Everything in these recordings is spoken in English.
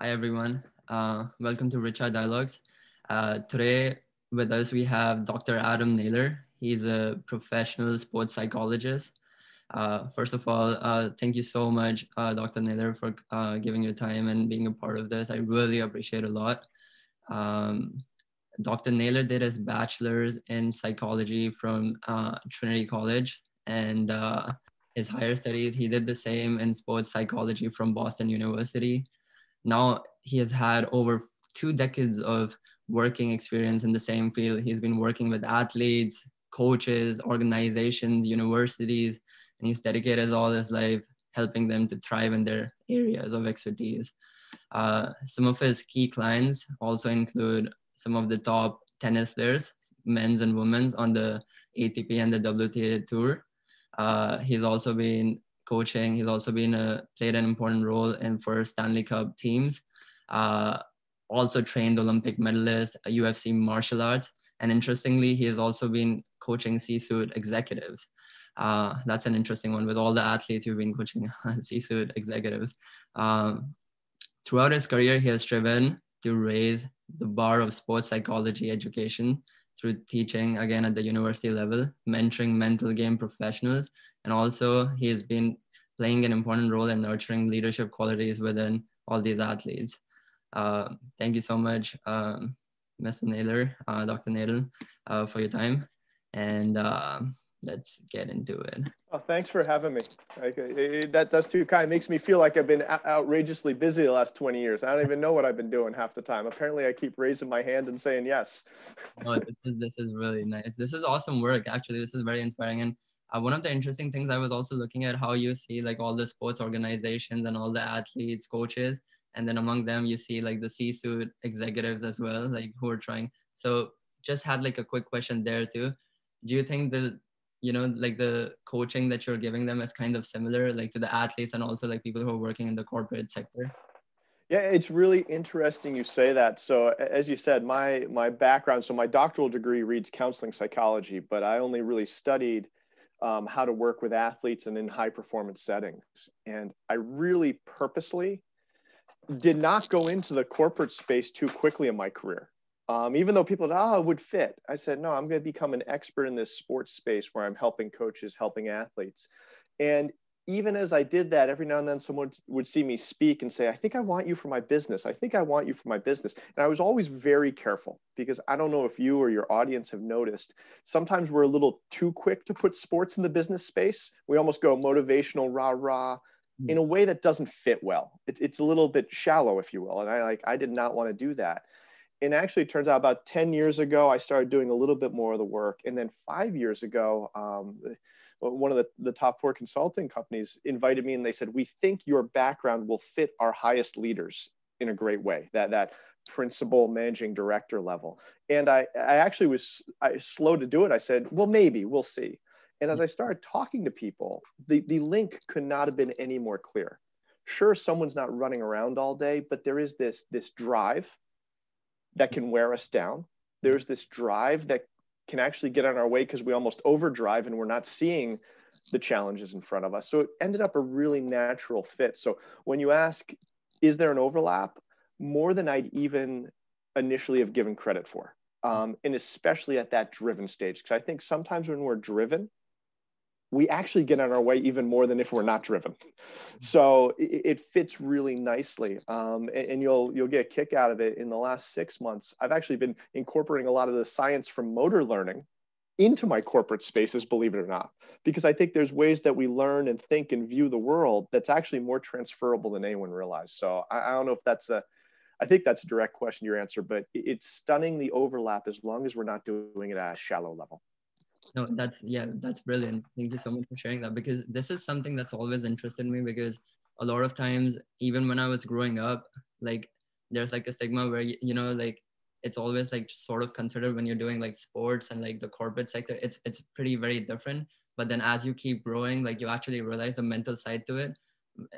Hi, everyone. Welcome to REACHA Dialogues. Today with us, we have Dr. Adam Naylor. He's a professional sports psychologist. First of all, thank you so much, Dr. Naylor, for giving your time and being a part of this. I really appreciate it a lot. Um, Dr. Naylor did his bachelor's in psychology from Trinity College, and his higher studies, he did the same in sports psychology from Boston University. Now he has had over 2 decades of working experience in the same field. He's been working with athletes, coaches, organizations, universities, and he's dedicated all his life helping them to thrive in their areas of expertise. Some of his key clients also include some of the top tennis players, men's and women's, on the ATP and the WTA tour. He's also been coaching. He's also been played an important role in for Stanley Cup teams. Uh, Also trained Olympic medalists, UFC martial arts, and interestingly, he has also been coaching C-suite executives. That's an interesting one with all the athletes who've been coaching C-suite executives. Um, Throughout his career, he has striven to raise the bar of sports psychology education through teaching, again, at the university level, mentoring mental game professionals, and also he has been playing an important role in nurturing leadership qualities within all these athletes. Thank you so much, Mr. Naylor, Dr. Naylor, for your time. And let's get into it. Oh, thanks for having me. That's too kind. It makes me feel like I've been outrageously busy the last 20 years. I don't even know what I've been doing half the time. Apparently, I keep raising my hand and saying yes. Oh, this is really nice. This is awesome work. Actually, this is very inspiring. And one of the interesting things, I was also looking at how you see like all the sports organizations and all the athletes, coaches, and then among them you see like the C-suite executives as well, like who are trying. So just had like a quick question there too. Do you think like the coaching that you're giving them is kind of similar like to the athletes and also like people who are working in the corporate sector? Yeah, it's really interesting you say that. So as you said, my background, so my doctoral degree reads counseling psychology, but I only really studied how to work with athletes and in high performance settings. And I really purposely did not go into the corporate space too quickly in my career. Even though people thought, oh, it would fit. I said, no, I'm going to become an expert in this sports space where I'm helping coaches, helping athletes. And even as I did that, every now and then someone would see me speak and say, I think I want you for my business. I think I want you for my business. And I was always very careful because I don't know if you or your audience have noticed, sometimes we're a little too quick to put sports in the business space. We almost go motivational, rah, rah, in a way that doesn't fit well. It's a little bit shallow, if you will. And I did not want to do that. And actually, it turns out about 10 years ago, I started doing a little bit more of the work. And then 5 years ago, one of the top 4 consulting companies invited me and they said, we think your background will fit our highest leaders in a great way, that principal managing director level. And I actually was slow to do it. I said, well, maybe we'll see. And as I started talking to people, the link could not have been any more clear. Sure, someone's not running around all day, but there is this drive that can wear us down. There's this drive that can actually get on our way because we almost overdrive and we're not seeing the challenges in front of us. So it ended up a really natural fit. So when you ask, is there an overlap? More than I'd even initially have given credit for. And especially at that driven stage. Because I think sometimes when we're driven, we actually get on our way even more than if we're not driven. So it fits really nicely. And you'll get a kick out of it. In the last 6 months, I've actually been incorporating a lot of the science from motor learning into my corporate spaces, believe it or not, because I think there's ways that we learn and think and view the world that's actually more transferable than anyone realized. So I don't know if I think that's a direct question, your answer, but it's stunning the overlap as long as we're not doing it at a shallow level. No, that's brilliant. Thank you so much for sharing that, because this is something that's always interested me, because a lot of times, even when I was growing up, like there's like a stigma where, like it's always like sort of considered when you're doing like sports and like the corporate sector, it's pretty very different. But then as you keep growing, like you actually realize the mental side to it.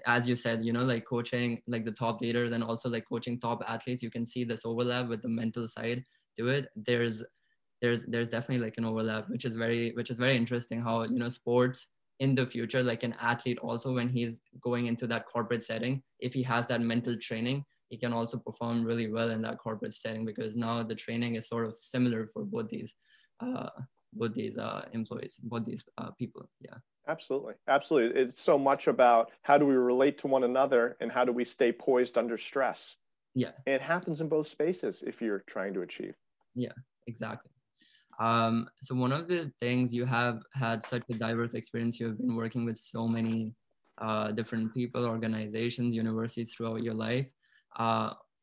As you said, like coaching like the top leaders and also like coaching top athletes, you can see this overlap with the mental side to it. There's definitely like an overlap, which is very interesting how sports in the future, like an athlete also, when he's going into that corporate setting, if he has that mental training, he can also perform really well in that corporate setting, because now the training is sort of similar for uh, both these employees, both these people. Yeah. Absolutely. Absolutely. It's so much about how do we relate to one another and how do we stay poised under stress. Yeah. And it happens in both spaces if you're trying to achieve. Yeah, exactly. So one of the things, you have had such a diverse experience. You have been working with so many different people, organizations, universities throughout your life.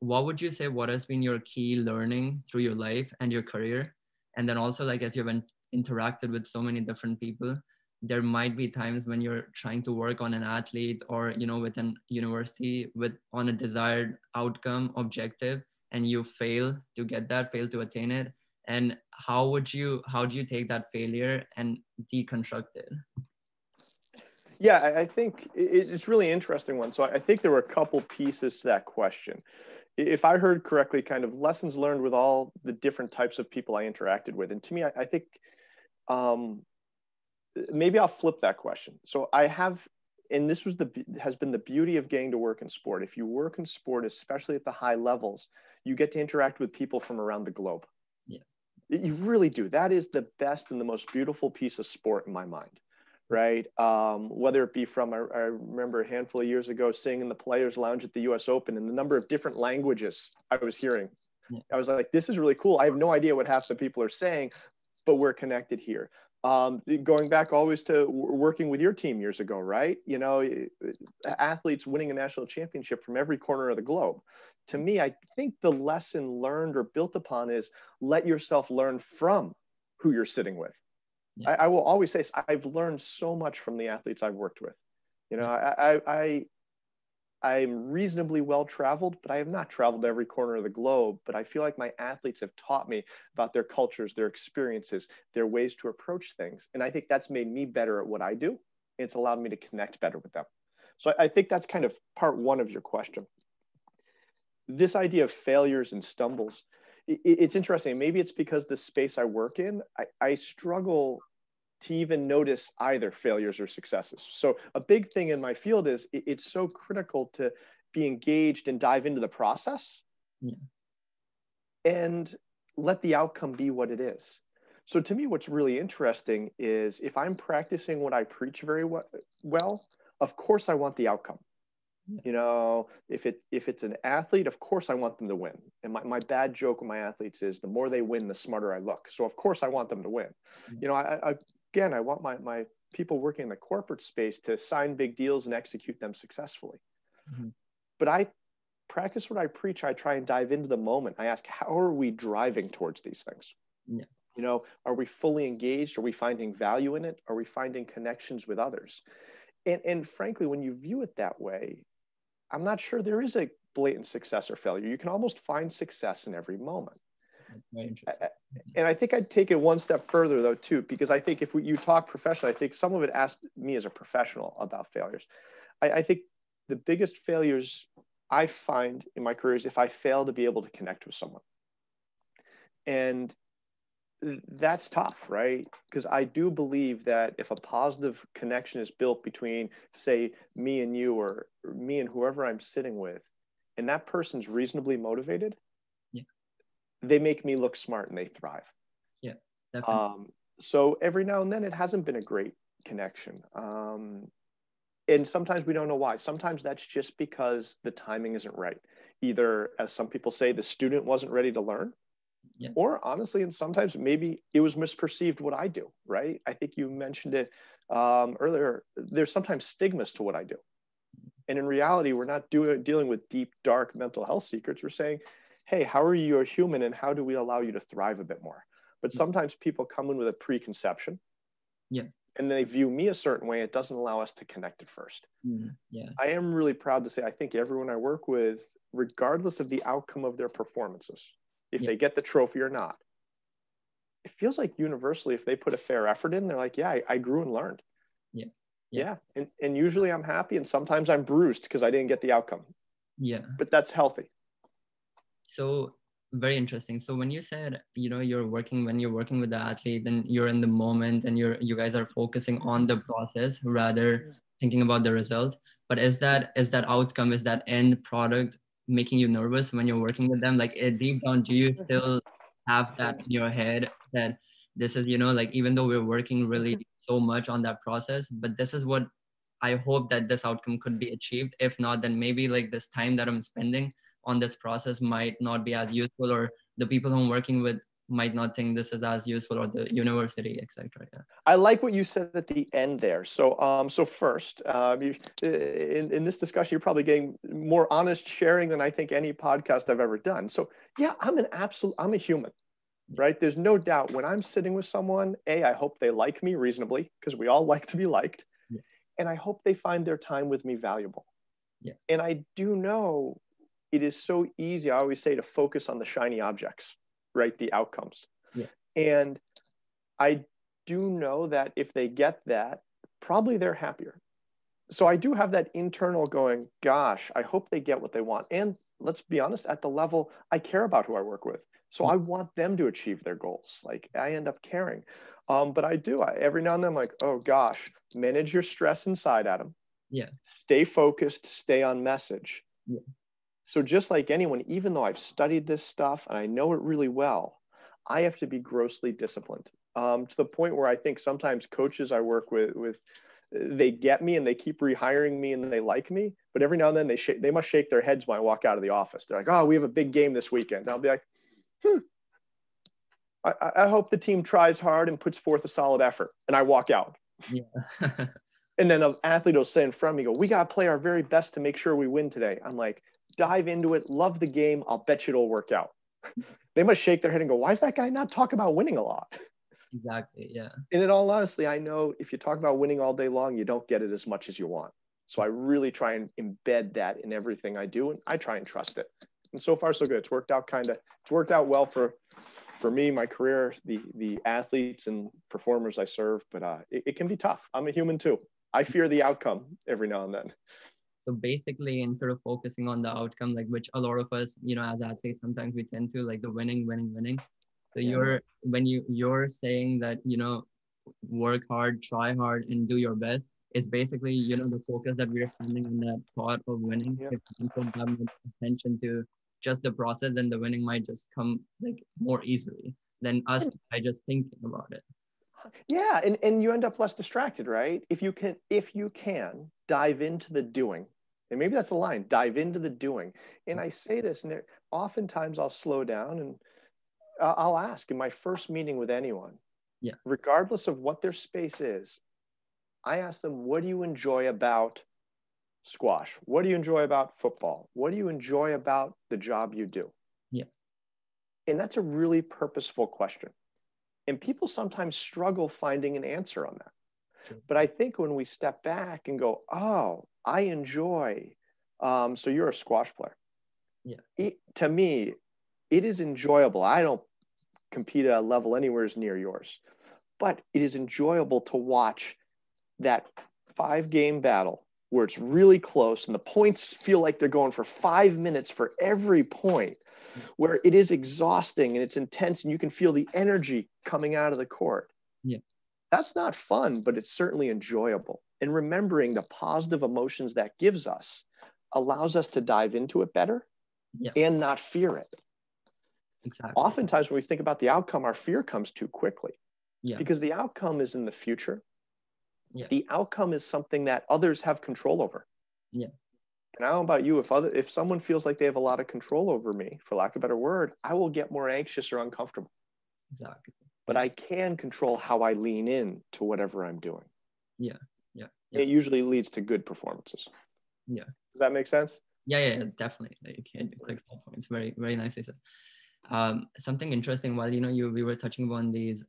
What would you say, what has been your key learning through your life and your career? And then also, like, as you've interacted with so many different people, there might be times when you're trying to work on an athlete or, with an university on a desired outcome objective, and you fail to get that, fail to attain it. And how do you take that failure and deconstruct it? Yeah, I think it's really interesting one. So I think there were a couple pieces to that question. If I heard correctly, kind of lessons learned with all the different types of people I interacted with. And to me, I think maybe I'll flip that question. So I have, and this has been the beauty of getting to work in sport. If you work in sport, especially at the high levels, you get to interact with people from around the globe. Yeah. You really do. That is the best and the most beautiful piece of sport in my mind, right? Whether it be from, I remember a handful of years ago sitting in the Players Lounge at the US Open, and the number of different languages I was hearing. Yeah. I was like, this is really cool. I have no idea what half the people are saying, but we're connected here. Going back always to working with your team years ago, right? Athletes winning a national championship from every corner of the globe. To me, I think the lesson learned or built upon is let yourself learn from who you're sitting with. Yeah. I will always say I've learned so much from the athletes I've worked with. Yeah. I'm reasonably well traveled, but I have not traveled every corner of the globe. But I feel like my athletes have taught me about their cultures, their experiences, their ways to approach things. And I think that's made me better at what I do. It's allowed me to connect better with them. So I think that's kind of part one of your question. This idea of failures and stumbles, it's interesting. Maybe it's because the space I work in, I struggle to even notice either failures or successes. So a big thing in my field is it's so critical to be engaged and dive into the process. Yeah. And let the outcome be what it is. So to me, what's really interesting is if I'm practicing what I preach very well, of course I want the outcome. Yeah. If it's an athlete, of course I want them to win. And my bad joke with my athletes is the more they win, the smarter I look. So of course I want them to win. Yeah. I want my people working in the corporate space to sign big deals and execute them successfully. Mm-hmm. But I practice what I preach. I try and dive into the moment. I ask, how are we driving towards these things? Yeah. Are we fully engaged? Are we finding value in it? Are we finding connections with others? And frankly, when you view it that way, I'm not sure there is a blatant success or failure. You can almost find success in every moment. Very interesting. And I think I'd take it one step further, though, too, because I think if you talk professionally, I think some of it asked me as a professional about failures. I think the biggest failures I find in my career is if I fail to be able to connect with someone. And that's tough, right? Because I do believe that if a positive connection is built between, say, me and you or me and whoever I'm sitting with, and that person's reasonably motivated, yeah, they make me look smart and they thrive. Yeah, definitely. So every now and then it hasn't been a great connection. And sometimes we don't know why. Sometimes that's just because the timing isn't right. Either, as some people say, the student wasn't ready to learn. Yeah. Or honestly, and sometimes maybe it was misperceived what I do, right? I think you mentioned it earlier. There's sometimes stigmas to what I do. And in reality, we're not dealing with deep, dark mental health secrets. We're saying, hey, how are you a human and how do we allow you to thrive a bit more? But sometimes people come in with a preconception. Yeah. And they view me a certain way. It doesn't allow us to connect at first. Yeah. I am really proud to say, I think everyone I work with, regardless of the outcome of their performances, if they get the trophy or not, it feels like universally, if they put a fair effort in, they're like, yeah, I grew and learned. Yeah. Yeah. And usually I'm happy. And sometimes I'm bruised because I didn't get the outcome. Yeah. But that's healthy. So very interesting. So when you said, when you're working with the athlete, then you're in the moment and you guys are focusing on the process rather thinking about the result. But is that outcome, is that end product making you nervous when you're working with them? Like deep down, do you still have that in your head that this is, like even though we're working really so much on that process, but this is what I hope that this outcome could be achieved. If not, then maybe like this time that I'm spending on this process might not be as useful, or the people who I'm working with might not think this is as useful, or the university, etc. Yeah. I like what you said at the end there. So first, in this discussion, you're probably getting more honest sharing than I think any podcast I've ever done. So yeah, I'm a human, right? There's no doubt when I'm sitting with someone, I hope they like me reasonably, because we all like to be liked. Yeah. And I hope they find their time with me valuable. Yeah. And I do know it is so easy, I always say, to focus on the shiny objects, right? The outcomes. Yeah. And I do know that if they get that, probably they're happier. So I do have that internal going, gosh, I hope they get what they want. And let's be honest, at the level, I care about who I work with. So I want them to achieve their goals. Like I end up caring. But every now and then I'm like, oh gosh, manage your stress inside, Adam. Yeah. Stay focused, stay on message. Yeah. So just like anyone, even though I've studied this stuff and I know it really well, I have to be grossly disciplined. To the point where I think sometimes coaches I work with they get me and they keep rehiring me and they like me, but every now and then they must shake their heads when I walk out of the office. They're like, oh, we have a big game this weekend. And I'll be like, I hope the team tries hard and puts forth a solid effort. And I walk out. Yeah. And then an athlete will say in front of me, we got to play our very best to make sure we win today. I'm like, dive into it, love the game. I'll bet you it'll work out. They must shake their head and go, why is that guy not talking about winning a lot? Exactly. Yeah. And in all honesty, I know if you talk about winning all day long, you don't get it as much as you want. So I really try and embed that in everything I do. And I try and trust it. And so far, so good. It's worked out well for me, my career, the athletes and performers I serve, but it can be tough. I'm a human too. I fear the outcome every now and then. So basically, instead of focusing on the outcome, like which a lot of us, as athletes, sometimes we tend to like the winning. So when you're saying that, work hard, try hard, and do your best, is basically, the focus that we're spending on that thought of winning. Yeah. If we put that much attention to just the process, then the winning might just come like more easily than us by just thinking about it. Yeah, and you end up less distracted, right? If you can dive into the doing, and maybe that's the line, dive into the doing. And I say this, and oftentimes I'll slow down and I'll ask in my first meeting with anyone, regardless of what their space is, I ask them, what do you enjoy about squash? What do you enjoy about football? What do you enjoy about the job you do? Yeah. And that's a really purposeful question. And people sometimes struggle finding an answer on that. Sure. But I think when we step back and go, oh, I enjoy, so you're a squash player. Yeah. To me, it is enjoyable. I don't compete at a level anywhere near yours, but it is enjoyable to watch that 5-game battle where it's really close and the points feel like they're going for 5 minutes for every point, where it is exhausting and it's intense and you can feel the energy coming out of the court. Yeah. That's not fun, but it's certainly enjoyable. And remembering the positive emotions that gives us allows us to dive into it better and not fear it. Exactly. Oftentimes when we think about the outcome, our fear comes too quickly because the outcome is in the future. Yeah. The outcome is something that others have control over. Yeah. And I don't know about you, if someone feels like they have a lot of control over me, for lack of a better word, I will get more anxious or uncomfortable. Exactly. But I can control how I lean in to whatever I'm doing. Yeah. Yeah. It usually leads to good performances. Yeah. Does that make sense? Yeah, definitely. Like, it's very, very nicely said. Something interesting while we were touching upon these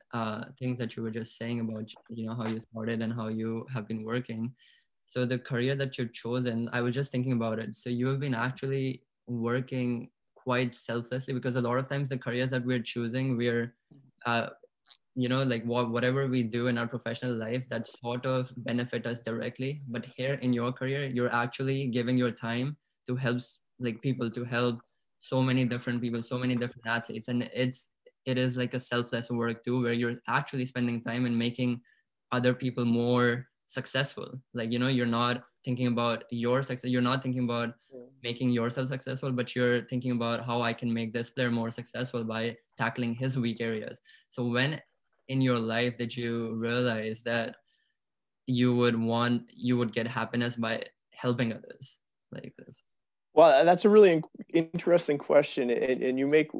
things that you were just saying about how you started and how you have been working. So the career that you've chosen, I was just thinking about it. So you have been actually working quite selflessly, because a lot of times the careers that we're choosing, we're like whatever we do in our professional life that sort of benefit us directly. But here in your career, you're actually giving your time to help people, to help so many different people, so many different athletes. And it is like a selfless work too, where you're actually spending time and making other people more successful. Like, you're not thinking about your success. You're not thinking about making yourself successful, but you're thinking about how I can make this player more successful by tackling his weak areas. So when in your life did you realize that you would get happiness by helping others like this? Well, that's a really interesting question, and you make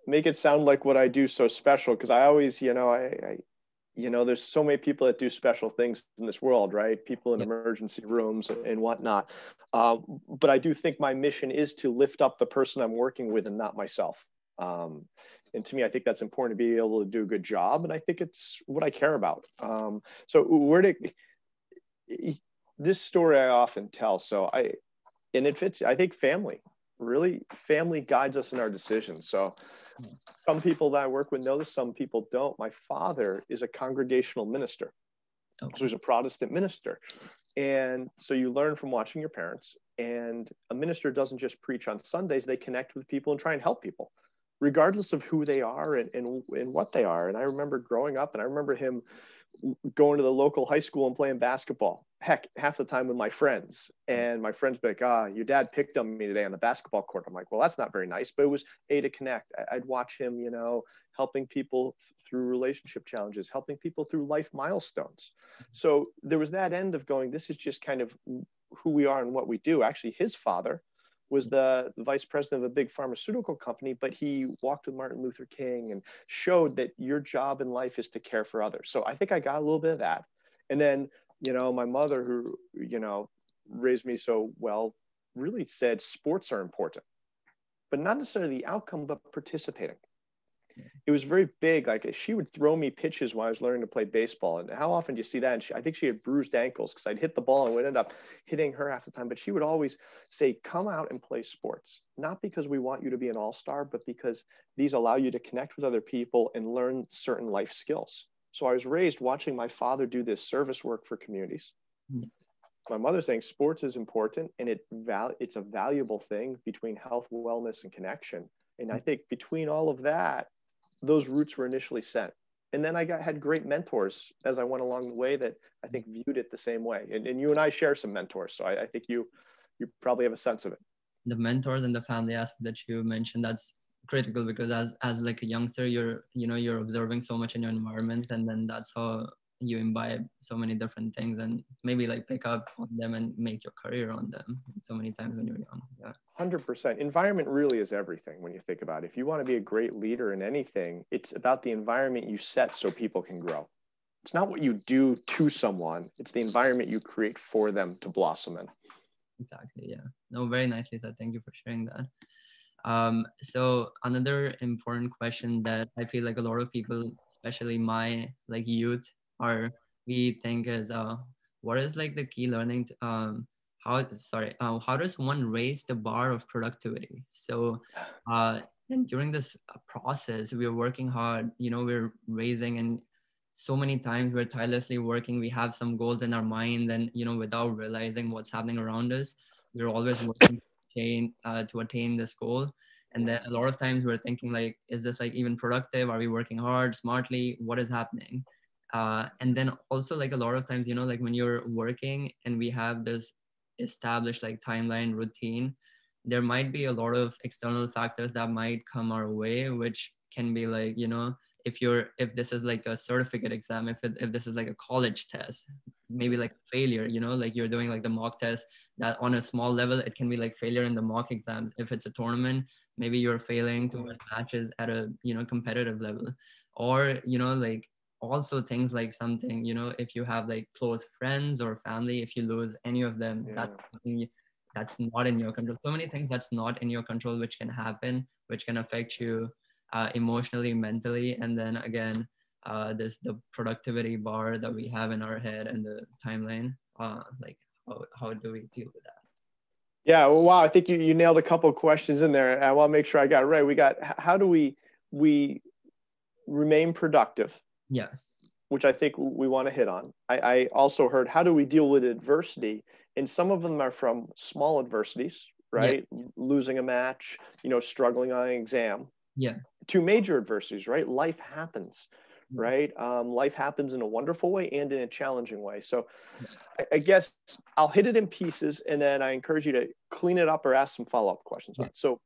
it sound like what I do so special, because I always, there's so many people that do special things in this world, right? People in Yeah. emergency rooms and whatnot. But I do think my mission is to lift up the person I'm working with and not myself. And to me, I think that's important to be able to do a good job. And I think it's what I care about. So this story I often tell. And it fits, I think family guides us in our decisions. So some people that I work with know this, some people don't. My father is a congregational minister. Okay. So he's a Protestant minister. And so you learn from watching your parents. And a minister doesn't just preach on Sundays, they connect with people and try and help people, regardless of who they are and what they are. And I remember growing up, and I remember him going to the local high school and playing basketball. Heck, half the time with my friends. And my friends be like, your dad picked on me today on the basketball court. I'm like, well, that's not very nice. But it was to connect. I'd watch him, helping people through relationship challenges, helping people through life milestones. So there was that end of going, this is just kind of who we are and what we do. Actually, his father was the vice president of a big pharmaceutical company, but he walked with Martin Luther King and showed that your job in life is to care for others. So I think I got a little bit of that. And then, my mother, who, raised me so well, really said sports are important, but not necessarily the outcome, but participating. It was very big. Like, she would throw me pitches when I was learning to play baseball. And how often do you see that? And I think she had bruised ankles because I'd hit the ball and would end up hitting her half the time. But she would always say, come out and play sports, not because we want you to be an all-star, but because these allow you to connect with other people and learn certain life skills. So I was raised watching my father do this service work for communities. Mm-hmm. My mother saying sports is important, and it's a valuable thing between health, wellness, and connection. And I think between all of that, those roots were initially set. And then I had great mentors as I went along the way that I think viewed it the same way. And you and I share some mentors. So I think you probably have a sense of it. The mentors and the family aspect that you mentioned, that's critical, because as like a youngster, you're observing so much in your environment, and then that's how you imbibe so many different things and maybe like pick up on them and make your career on them so many times when you're young. Yeah. 100%. Environment really is everything when you think about it. If you want to be a great leader in anything, it's about the environment you set so people can grow. It's not what you do to someone, it's the environment you create for them to blossom in. Exactly. Yeah. No, very nicely said. Thank you for sharing that. So another important question that I feel like a lot of people, especially my like youth, we think is what is like the key learning how does one raise the bar of productivity? So and during this process, we're working hard, we're raising, and so many times we're tirelessly working, we have some goals in our mind, and without realizing what's happening around us, we're always working to attain this goal. And then a lot of times we're thinking like, is this like even productive? Are we working hard, smartly? What is happening? And then also like a lot of times, like when you're working and we have this established like timeline routine, there might be a lot of external factors that might come our way, which can be like, if this is like a certificate exam, if this is like a college test, maybe like failure, like you're doing like the mock test, that on a small level, it can be like failure in the mock exam. If it's a tournament, maybe you're failing to win matches at a, competitive level. Or, like also things like something, if you have like close friends or family, if you lose any of them, that's something that's not in your control. So many things that's not in your control, which can happen, which can affect you emotionally, mentally. And then again, the productivity bar that we have in our head and the timeline, like how do we deal with that? Yeah, well, wow, I think you nailed a couple of questions in there. I want to make sure I got it right. We got, how do we remain productive? Yeah. Which I think we want to hit on. I also heard, how do we deal with adversity? And some of them are from small adversities, right? Yeah. Losing a match, struggling on an exam. Yeah. To major adversities, right? Life happens, right? Life happens in a wonderful way and in a challenging way. So I guess I'll hit it in pieces, and then I encourage you to clean it up or ask some follow-up questions on it. So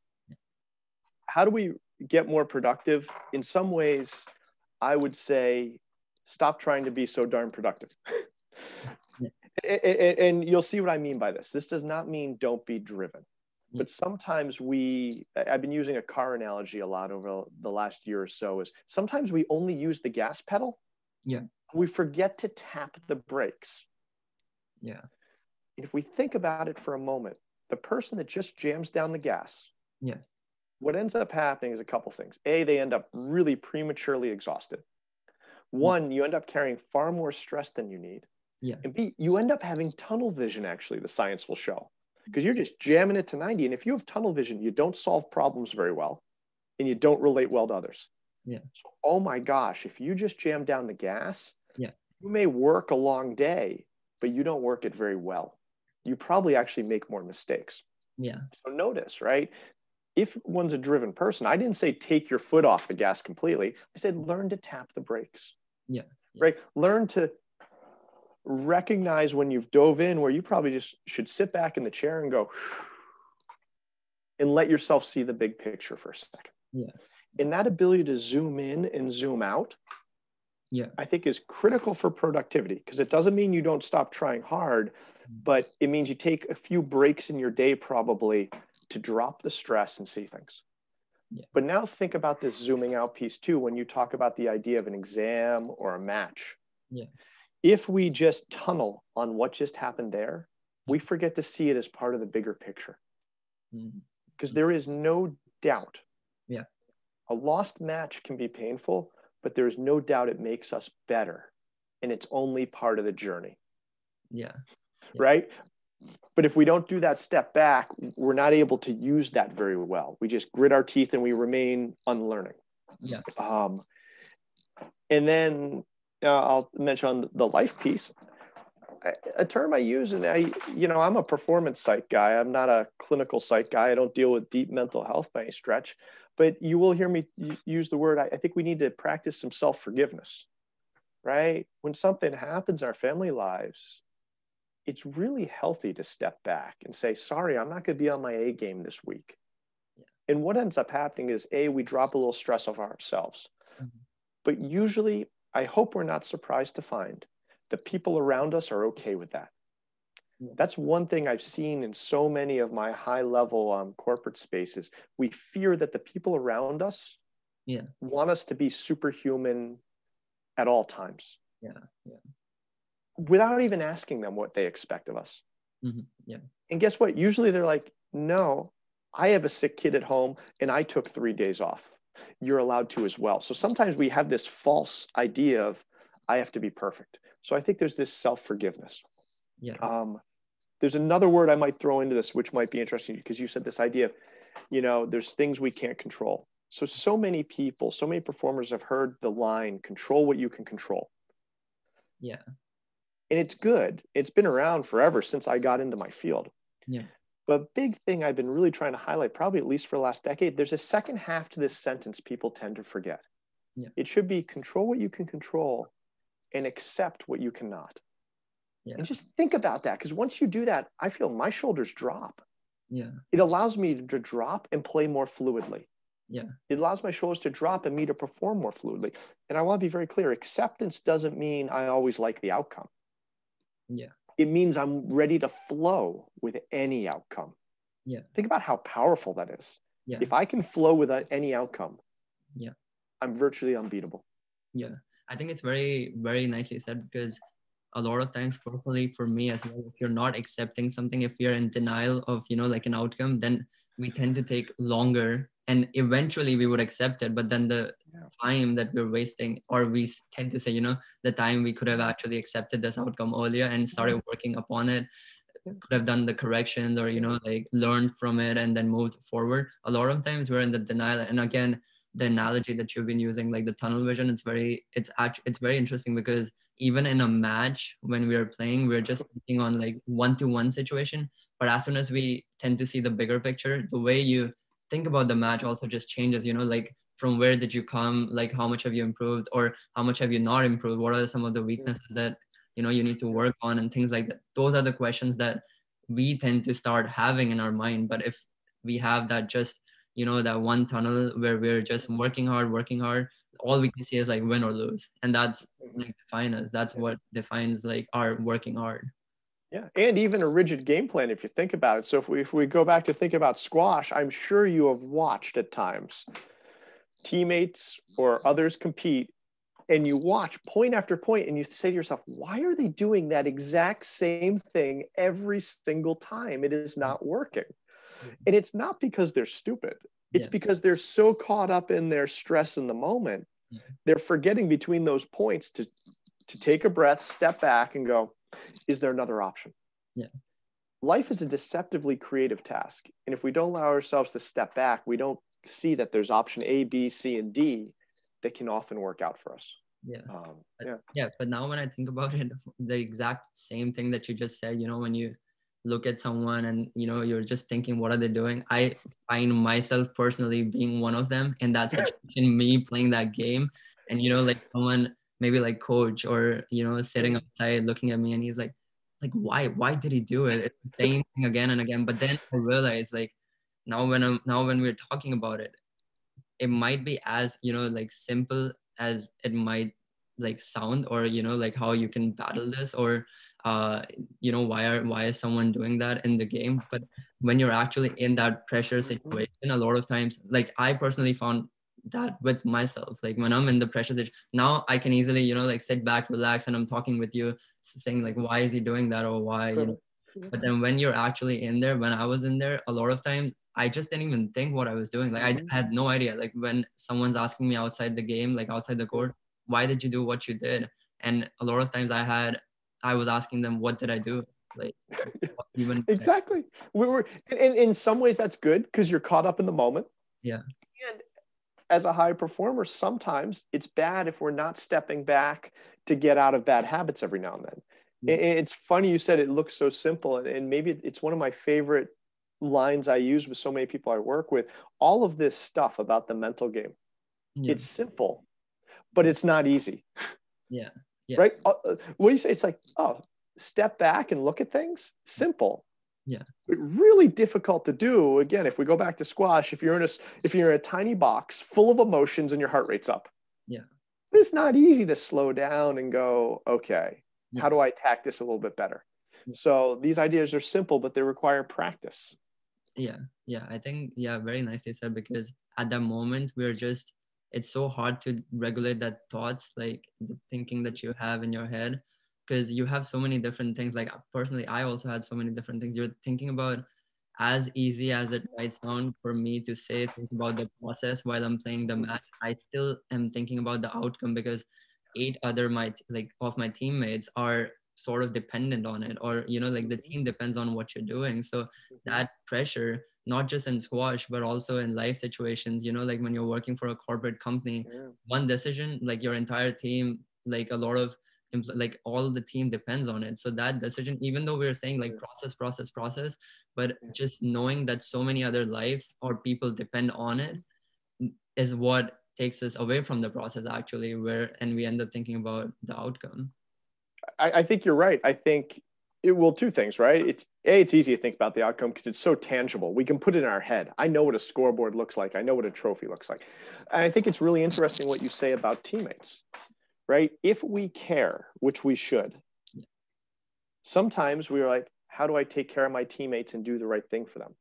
how do we get more productive? In some ways, I would say, stop trying to be so darn productive. And you'll see what I mean by this. This does not mean don't be driven. But sometimes I've been using a car analogy a lot over the last year or so, is sometimes we only use the gas pedal. Yeah. We forget to tap the brakes. Yeah. If we think about it for a moment, the person that just jams down the gas, yeah, what ends up happening is a couple things. A, they end up really prematurely exhausted. One, you end up carrying far more stress than you need. Yeah. And B, you end up having tunnel vision, actually, the science will show. Because you're just jamming it to 90. And if you have tunnel vision, you don't solve problems very well and you don't relate well to others. Yeah. So, oh my gosh, if you just jam down the gas, yeah, you may work a long day, but you don't work it very well. You probably actually make more mistakes. Yeah. So notice, right? If one's a driven person, I didn't say take your foot off the gas completely. I said learn to tap the brakes. Yeah. Right? Learn to recognize when you've dove in where you probably just should sit back in the chair and go and let yourself see the big picture for a second. Yeah. And that ability to zoom in and zoom out, I think is critical for productivity, because it doesn't mean you don't stop trying hard, but it means you take a few breaks in your day probably to drop the stress and see things. Yeah. But now think about this zooming out piece too, when you talk about the idea of an exam or a match. Yeah. If we just tunnel on what just happened there, we forget to see it as part of the bigger picture. Because there is no doubt. Yeah. A lost match can be painful, but there is no doubt it makes us better. And it's only part of the journey. Yeah. Right? But if we don't do that step back, we're not able to use that very well. We just grit our teeth and we remain unlearning. Yeah. And then I'll mention on the life piece, a term I use, and I'm a performance psych guy. I'm not a clinical psych guy. I don't deal with deep mental health by any stretch, but you will hear me use the word. I think we need to practice some self-forgiveness, right? When something happens in our family lives, it's really healthy to step back and say, sorry, I'm not going to be on my A game this week. Yeah. And what ends up happening is, we drop a little stress of ourselves. But usually, I hope we're not surprised to find the people around us are okay with that. Yeah. That's one thing I've seen in so many of my high-level corporate spaces. We fear that the people around us want us to be superhuman at all times. Yeah. Yeah. Without even asking them what they expect of us. Yeah. And guess what? Usually they're like, no, I have a sick kid at home and I took 3 days off. You're allowed to as well. So sometimes we have this false idea of, I have to be perfect. So I think there's this self-forgiveness. Yeah. There's another word I might throw into this, which might be interesting, because you said this idea of, there's things we can't control. So many people, so many performers have heard the line, control what you can control. Yeah. And it's good. It's been around forever since I got into my field. Yeah. But big thing I've been really trying to highlight, probably at least for the last decade, there's a second half to this sentence people tend to forget. Yeah. It should be control what you can control and accept what you cannot. Yeah. And just think about that, because once you do that, I feel my shoulders drop. Yeah. It allows me to drop and play more fluidly. Yeah. It allows my shoulders to drop and me to perform more fluidly. And I want to be very clear, acceptance doesn't mean I always like the outcome. Yeah. It means I'm ready to flow with any outcome. Yeah. Think about how powerful that is. Yeah. If I can flow with any outcome, yeah, I'm virtually unbeatable. Yeah. I think it's very, very nicely said, because a lot of times, personally for me as well, if you're not accepting something, if you're in denial of, like an outcome, then we tend to take longer, and eventually we would accept it. But then the time that we're wasting, or we tend to say, the time we could have actually accepted this outcome earlier and started working upon it, could have done the corrections, or, learned from it and then moved forward. A lot of times we're in the denial. And again, the analogy that you've been using, like the tunnel vision, it's very interesting, because even in a match, when we are playing, we're just thinking on like one-to-one situation. But as soon as we tend to see the bigger picture, the way you think about the match also just changes. Like from where did you come? Like, how much have you improved, or how much have you not improved? What are some of the weaknesses that, you know, you need to work on, and things like that. Those are the questions that we tend to start having in our mind. But if we have that just, you know, that one tunnel where we're just working hard, all we can see is like win or lose. And that's like define us. That's what defines like our working hard. Yeah, and even a rigid game plan if you think about it. So if we go back to think about squash, I'm sure you have watched at times teammates or others compete, and you watch point after point and you say to yourself, why are they doing that exact same thing every single time? It is not working. And it's not because they're stupid. It's because they're so caught up in their stress in the moment. They're forgetting between those points to take a breath, step back and go, is there another option? Yeah. Life is a deceptively creative task. And if we don't allow ourselves to step back, we don't see that there's option A, B, C, and D that can often work out for us. But now when I think about it, the exact same thing that you just said, you know, when you look at someone and, you know, you're just thinking, what are they doing? I find myself personally being one of them in that situation, me playing that game. And, you know, like someone maybe like coach or, you know, sitting outside looking at me and he's like, why did he do it? It's the same thing again and again. But then I realize like now when we're talking about it, it might be as, you know, like simple as it might like sound, or, you know, like how you can battle this, or you know, why is someone doing that in the game. But when you're actually in that pressure situation, a lot of times, like I personally found that with myself, like when I'm in the pressure situation, now I can easily, you know, like sit back, relax, and I'm talking with you saying like, why is he doing that, or why, you know. But then when you're actually in there, when I was in there, a lot of times I just didn't even think what I was doing. Like I had no idea. Like when someone's asking me outside the game, like outside the court, why did you do what you did? And a lot of times I was asking them, what did I do? Like even exactly. We were, and in some ways that's good because you're caught up in the moment. Yeah. And as a high performer, sometimes it's bad if we're not stepping back to get out of bad habits every now and then. It's funny you said it looks so simple, and maybe it's one of my favorite lines I use with so many people I work with. All of this stuff about the mental game, it's simple, but it's not easy. Yeah. Right? What do you say? It's like, oh, step back and look at things. Simple. Yeah. But really difficult to do. Again, if we go back to squash, if you're in a tiny box full of emotions and your heart rate's up, it's not easy to slow down and go, okay, how do I attack this a little bit better? So these ideas are simple, but they require practice. I think, very nicely said, because at that moment it's so hard to regulate that thoughts, like the thinking that you have in your head, because you have so many different things. Like personally, I also had so many different things you're thinking about. As easy as it might sound for me to say, think about the process while I'm playing the match, I still am thinking about the outcome, because 8 other of my teammates are sort of dependent on it, or, you know, like the team depends on what you're doing. So that pressure, not just in squash but also in life situations, you know, like when you're working for a corporate company, one decision, like your entire team, like a lot of like all the team depends on it. So that decision, even though we're saying like process, but just knowing that so many other lives or people depend on it is what takes us away from the process actually, and we end up thinking about the outcome. I think you're right. I think two things, right? It's easy to think about the outcome because it's so tangible. We can put it in our head. I know what a scoreboard looks like. I know what a trophy looks like. And I think it's really interesting what you say about teammates, right? If we care, which we should, sometimes we're like, how do I take care of my teammates and do the right thing for them?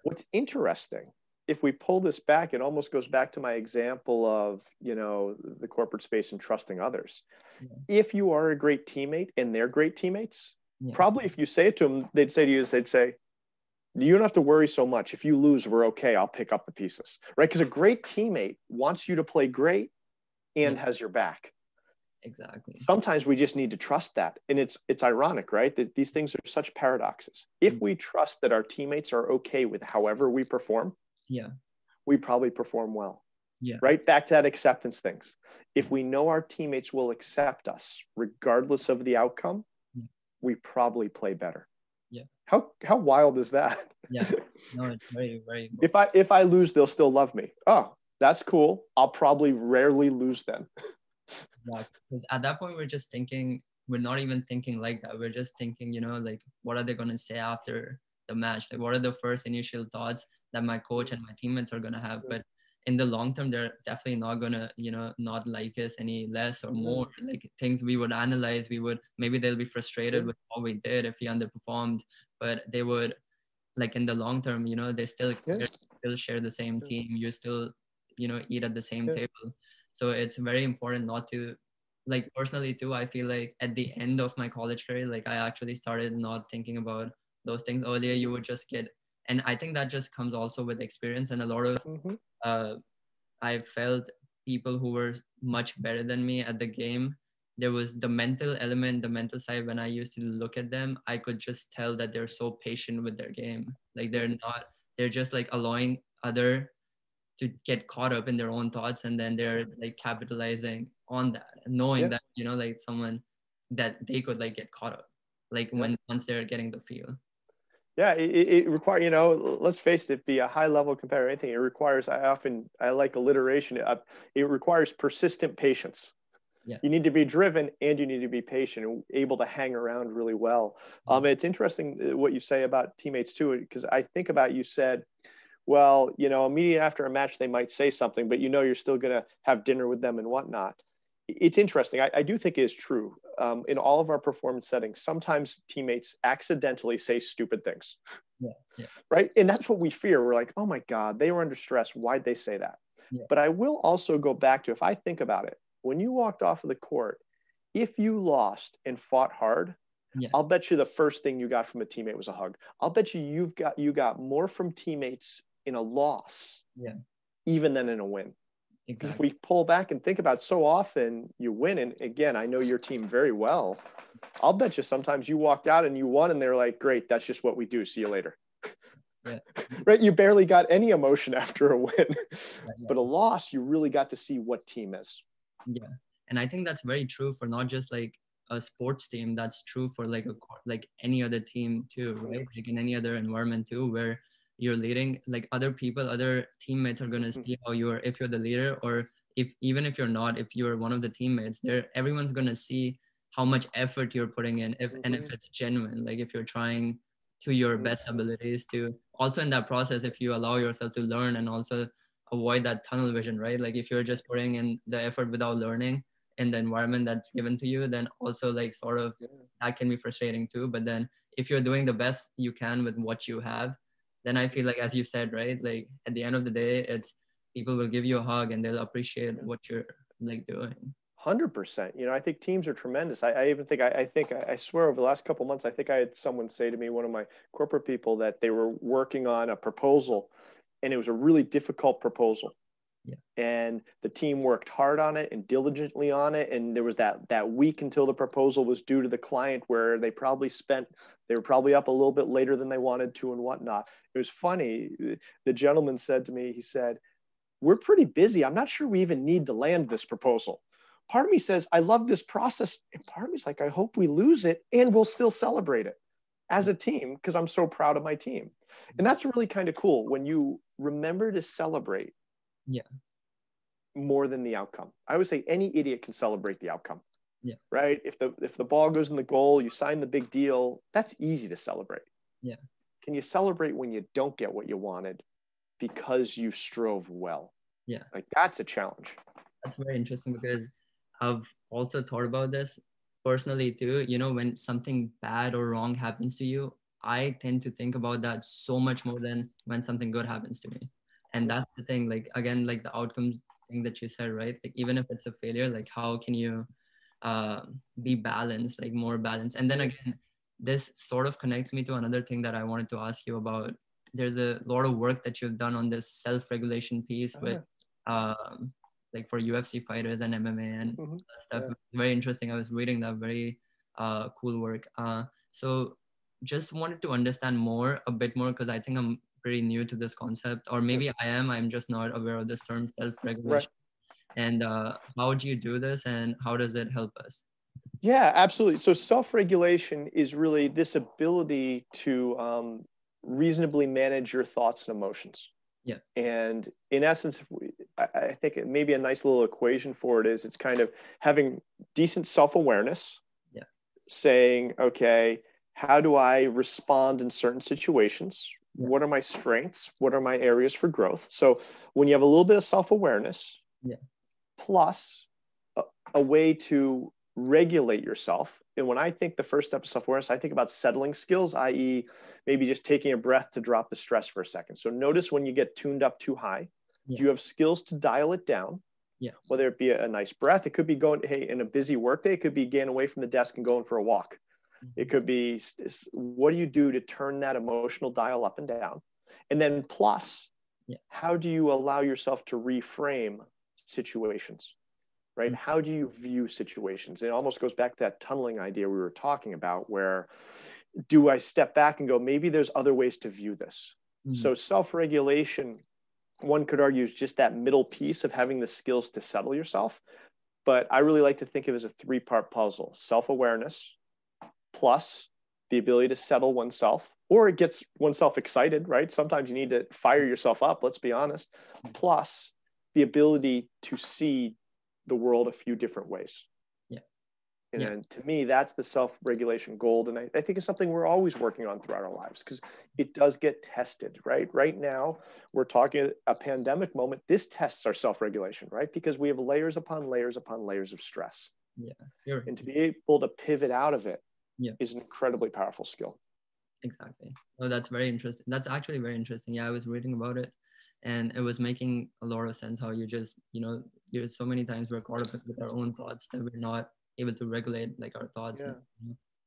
What's interesting, if we pull this back, it almost goes back to my example of, you know, the corporate space and trusting others. If you are a great teammate and they're great teammates, probably if you say it to them, they'd say, you don't have to worry so much. If you lose, we're okay. I'll pick up the pieces, right? Because a great teammate wants you to play great and has your back. Exactly. Sometimes we just need to trust that. And it's ironic, right? That these things are such paradoxes. If we trust that our teammates are okay with however we perform, we probably perform well. Right? Back to that acceptance things. If we know our teammates will accept us regardless of the outcome, we probably play better. How wild is that? No, it's very, very good. If I lose, they'll still love me. Oh, That's cool. I'll probably rarely lose then. Because at that point, we're just thinking, we're not even thinking like that. We're just thinking, like, what are they going to say after the match? Like, what are the first initial thoughts that my coach and my teammates are going to have? But in the long term, they're definitely not going to, not like us any less or more. Like, things we would analyze, maybe they'll be frustrated with what we did if we underperformed, but they would, like, in the long term, they still share the same team. You still, eat at the same table. So it's very important not to, like, personally too, I feel like at the end of my college career, like, I actually started not thinking about those things. Earlier, you would just get, and I think that just comes also with experience. And a lot of, I felt people who were much better than me at the game, there was the mental element, the mental side. When I used to look at them, I could just tell that they're so patient with their game. Like, they're just like allowing other to get caught up in their own thoughts, and then they're like capitalizing on that, knowing that, like, someone that they could like get caught up, like, once they're getting the feel. Yeah, it requires, let's face it, be a high level competitor, anything. It requires, I like alliteration. It requires persistent patience. Yeah. You need to be driven and you need to be patient and able to hang around really well. It's interesting what you say about teammates too, because I think about, you said, well, immediately after a match, they might say something, but you're still going to have dinner with them and whatnot. It's interesting. I do think it is true. In all of our performance settings, sometimes teammates accidentally say stupid things. Yeah. Right. And that's what we fear. We're like, oh my God, they were under stress. Why'd they say that? Yeah. But I will also go back to, if I think about it, when you walked off of the court, if you lost and fought hard, I'll bet you the first thing you got from a teammate was a hug. I'll bet you got more from teammates in a loss, even than in a win. Because if we pull back and think about it, so often you win. And again, I know your team very well. I'll bet you sometimes you walked out and you won and they're like, great, that's just what we do. See you later. Yeah. Right. You barely got any emotion after a win, but a loss, you really got to see what team is. Yeah. And I think that's very true for not just like a sports team. That's true for like any other team too, right? Like in any other environment too, where you're leading, like other teammates are going to see how if you're the leader, or even if you're not, if you're one of the teammates there, everyone's going to see how much effort you're putting in, if it's genuine, like if you're trying to your best abilities to also in that process, if you allow yourself to learn and also avoid that tunnel vision, right? Like if you're just putting in the effort without learning in the environment that's given to you, then also like sort of that can be frustrating too. But then if you're doing the best you can with what you have, then I feel like, as you said, right, like at the end of the day, it's people will give you a hug and they'll appreciate what you're like doing. 100%. I think teams are tremendous. I even think, I swear over the last couple of months, I think I had someone say to me, one of my corporate people, that they were working on a proposal and it was a really difficult proposal. Yeah. And the team worked hard on it and diligently on it. And there was that week until the proposal was due to the client where they were probably up a little bit later than they wanted to and whatnot. It was funny. The gentleman said to me, he said, we're pretty busy. I'm not sure we even need to land this proposal. Part of me says, I love this process. And part of me is like, I hope we lose it and we'll still celebrate it as a team because I'm so proud of my team. And that's really kind of cool when you remember to celebrate more than the outcome. I always say any idiot can celebrate the outcome. Yeah. Right? If the ball goes in the goal, you sign the big deal, that's easy to celebrate. Yeah. Can you celebrate when you don't get what you wanted because you strove well? Yeah. Like that's a challenge. That's very interesting because I've also thought about this personally too. When something bad or wrong happens to you, I tend to think about that so much more than when something good happens to me. And that's the thing, like, again, like the outcomes thing that you said, right? Like, even if it's a failure, like how can you be balanced, like more balanced? And then again, this sort of connects me to another thing that I wanted to ask you about. There's a lot of work that you've done on this self-regulation piece with like for UFC fighters and MMA and stuff. Yeah. Very interesting. I was reading that, very cool work. So just wanted to understand a bit more, because I think I'm pretty new to this concept, or maybe I'm just not aware of this term, self-regulation. Right. And how do you do this and how does it help us? Yeah, absolutely. So self-regulation is really this ability to reasonably manage your thoughts and emotions. Yeah. And in essence, I think maybe a nice little equation for it is it's kind of having decent self-awareness, saying, okay, how do I respond in certain situations? What are my strengths? What are my areas for growth? So when you have a little bit of self-awareness, plus a way to regulate yourself. And when I think the first step of self-awareness, I think about settling skills, i.e. maybe just taking a breath to drop the stress for a second. So notice when you get tuned up too high, do you have skills to dial it down? Whether it be a nice breath, it could be going, hey, in a busy workday, it could be getting away from the desk and going for a walk. It could be, what do you do to turn that emotional dial up and down? And then plus, how do you allow yourself to reframe situations, right? How do you view situations? It almost goes back to that tunneling idea we were talking about, where do I step back and go, maybe there's other ways to view this? So self-regulation, one could argue, is just that middle piece of having the skills to settle yourself. But I really like to think of it as a three-part puzzle: self-awareness, plus the ability to settle oneself, or it gets oneself excited, right? Sometimes you need to fire yourself up, let's be honest, plus the ability to see the world a few different ways. And to me, that's the self-regulation gold. And I think it's something we're always working on throughout our lives, because it does get tested, right? Right now, we're talking a pandemic moment. This tests our self-regulation, right? Because we have layers upon layers upon layers of stress. And to be able to pivot out of it is an incredibly powerful skill. Exactly. Oh, that's very interesting. That's actually very interesting. I was reading about it, and it was making a lot of sense how you just, there's so many times we're caught up with our own thoughts that we're not able to regulate like our thoughts. And,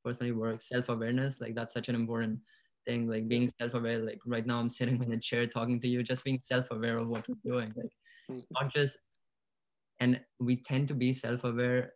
personally work, self-awareness, like that's such an important thing, like being self-aware. Like right now I'm sitting in a chair talking to you, just being self-aware of what you're doing, like not just, and we tend to be self-aware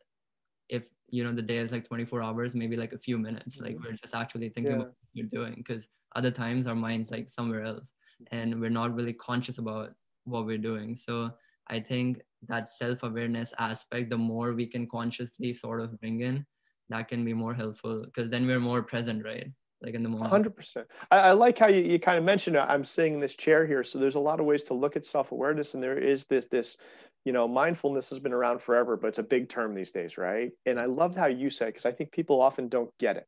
if the day is like 24 hours, maybe like a few minutes, like we're just actually thinking about what you're doing, because other times our mind's like somewhere else and we're not really conscious about what we're doing. So I think that self-awareness aspect, the more we can consciously sort of bring in, that can be more helpful, because then we're more present, right? Like in the moment. 100%. I like how you kind of mentioned, I'm sitting in this chair here. So there's a lot of ways to look at self-awareness. And there is this, mindfulness has been around forever, but it's a big term these days, right? And I loved how you said, because I think people often don't get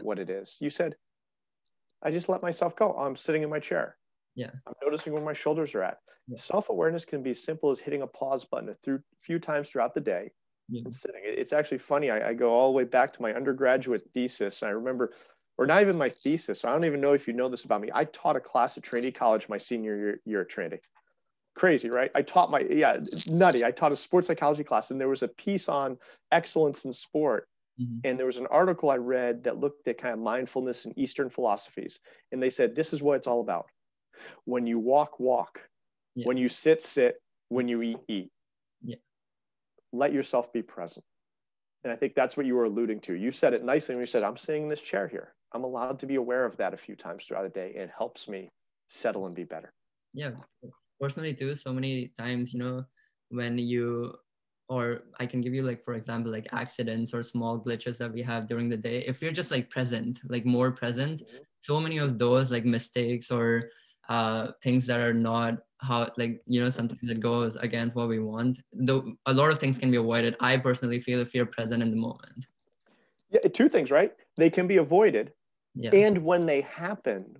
what it is. You said, I just let myself go. I'm sitting in my chair. I'm noticing where my shoulders are at. Self-awareness can be as simple as hitting a pause button a few times throughout the day and sitting. It's actually funny. I go all the way back to my undergraduate thesis. I remember, or not even my thesis. So I don't even know if you know this about me. I taught a class at Trinity College my senior year at Trinity. Crazy, right? I taught nutty. I taught a sports psychology class, and there was a piece on excellence in sport. And there was an article I read that looked at kind of mindfulness and Eastern philosophies. And they said, this is what it's all about. When you walk, walk. When you sit, sit. When you eat, eat. Let yourself be present. And I think that's what you were alluding to. You said it nicely when you said, I'm sitting in this chair here. I'm allowed to be aware of that a few times throughout the day. It helps me settle and be better. Yeah, personally too, so many times, when or I can give you like, for example, like accidents or small glitches that we have during the day. If you're just like present, like more present, so many of those like mistakes or things that are not how, like, sometimes it goes against what we want. Though a lot of things can be avoided. I personally feel if you're present in the moment. Yeah, two things, right? They can be avoided. And when they happen,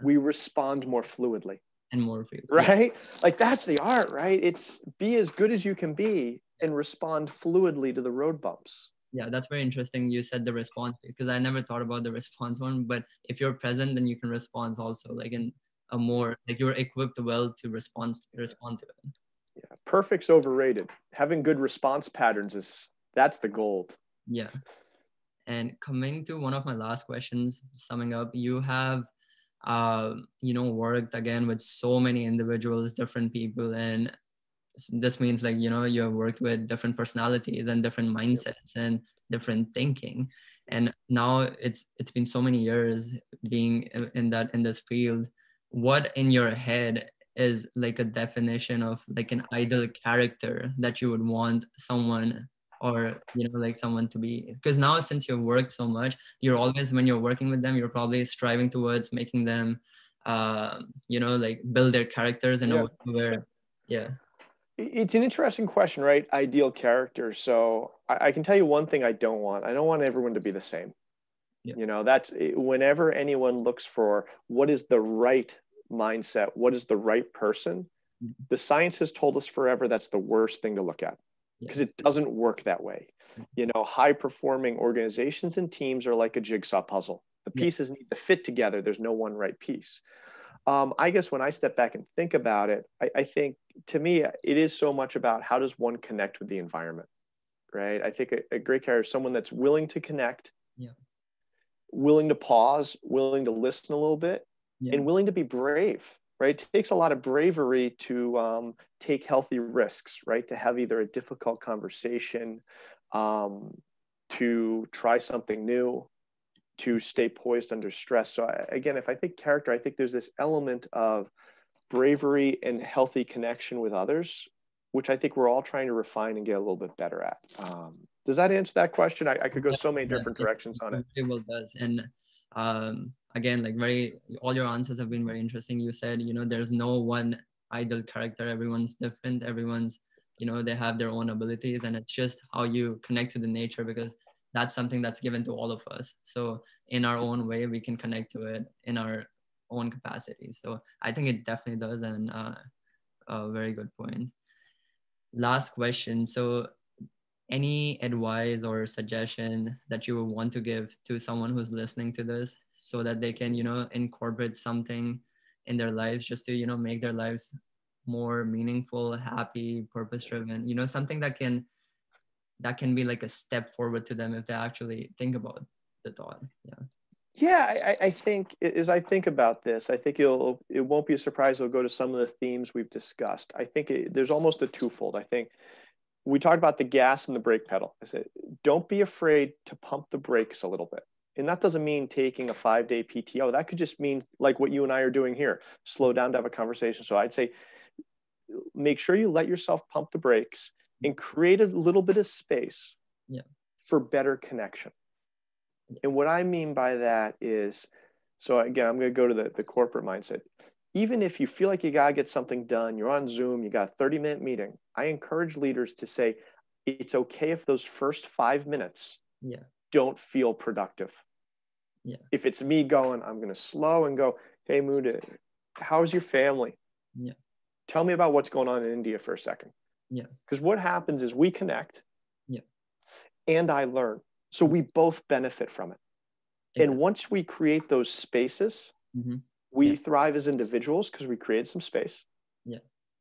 we respond more fluidly. And more fluidly. Right? Like that's the art, right? It's be as good as you can be and respond fluidly to the road bumps. Yeah, that's very interesting. You said the response, because I never thought about the response one, but if you're present, then you can respond also, like in a more, like you're equipped well to respond to it. Yeah, perfect's overrated. Having good response patterns that's the gold. Yeah. And coming to one of my last questions, summing up, you have worked again with so many individuals, different people, and this means like you have worked with different personalities and different mindsets and different thinking, and now it's been so many years being in this field. What in your head is like a definition of like an ideal character that you would want someone, or like someone to be? Because now, since you've worked so much, you're always, when you're working with them, you're probably striving towards making them like build their characters in a way where It's an interesting question, right? Ideal character. So I can tell you one thing I don't want. I don't want everyone to be the same. Yeah. You know, that's whenever anyone looks for what is the right mindset, what is the right person, the science has told us forever that's the worst thing to look at because it doesn't work that way. You know, high performing organizations and teams are like a jigsaw puzzle. The pieces need to fit together. There's no one right piece. I guess when I step back and think about it, I think to me, it is so much about how does one connect with the environment, right? I think a great character is someone that's willing to connect, willing to pause, willing to listen a little bit, and willing to be brave, right? It takes a lot of bravery to take healthy risks, right? To have either a difficult conversation, to try something new, to stay poised under stress. So again, if I think character, I think there's this element of bravery and healthy connection with others, which I think we're all trying to refine and get a little bit better at. Does that answer that question? I could go so many different directions on it. It well does. And again, like all your answers have been very interesting. You said, you know, there's no one ideal character. Everyone's different. Everyone's, you know, they have their own abilities, and it's just how you connect to the nature, because that's something that's given to all of us. So in our own way, we can connect to it in our own capacity. So I think it definitely does. And a very good point. Last question. So any advice or suggestion that you would want to give to someone who's listening to this so that they can, you know, incorporate something in their lives just to, you know, make their lives more meaningful, happy, purpose driven, you know, something that can be like a step forward to them if they actually think about the thought. I think as I think about this, I think it won't be a surprise. It'll go to some of the themes we've discussed. I think there's almost a twofold. I think we talked about the gas and the brake pedal. I said, don't be afraid to pump the brakes a little bit. And that doesn't mean taking a 5-day PTO. That could just mean like what you and I are doing here, slow down to have a conversation. So I'd say, make sure you let yourself pump the brakes and create a little bit of space for better connection. And what I mean by that is, so again, I'm going to go to the corporate mindset. Even if you feel like you got to get something done, you're on Zoom, you got a 30-minute meeting, I encourage leaders to say, it's okay if those first 5 minutes don't feel productive. If it's me going, I'm going to slow and go, hey, Mudit, how's your family? Tell me about what's going on in India for a second. Because what happens is we connect and I learn. So we both benefit from it. Exactly. And once we create those spaces, we thrive as individuals because we created some space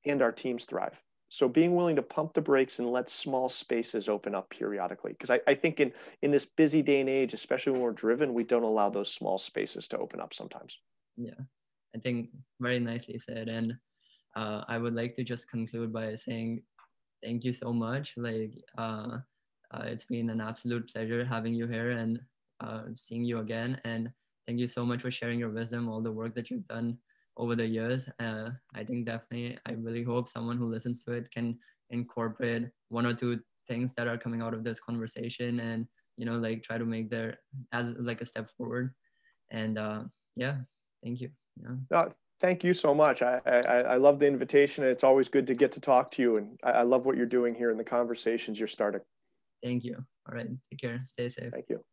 and our teams thrive. So being willing to pump the brakes and let small spaces open up periodically. Because I think in this busy day and age, especially when we're driven, we don't allow those small spaces to open up sometimes. I think very nicely said. And I would like to just conclude by saying thank you so much. Like, it's been an absolute pleasure having you here and seeing you again. And thank you so much for sharing your wisdom, all the work that you've done over the years. I think definitely, I really hope someone who listens to it can incorporate one or two things that are coming out of this conversation and, you know, like try to make their as like a step forward. And thank you. Thank you so much. I love the invitation. It's always good to get to talk to you. And I love what you're doing here in the conversations you're starting. Thank you. All right. Take care. Stay safe. Thank you.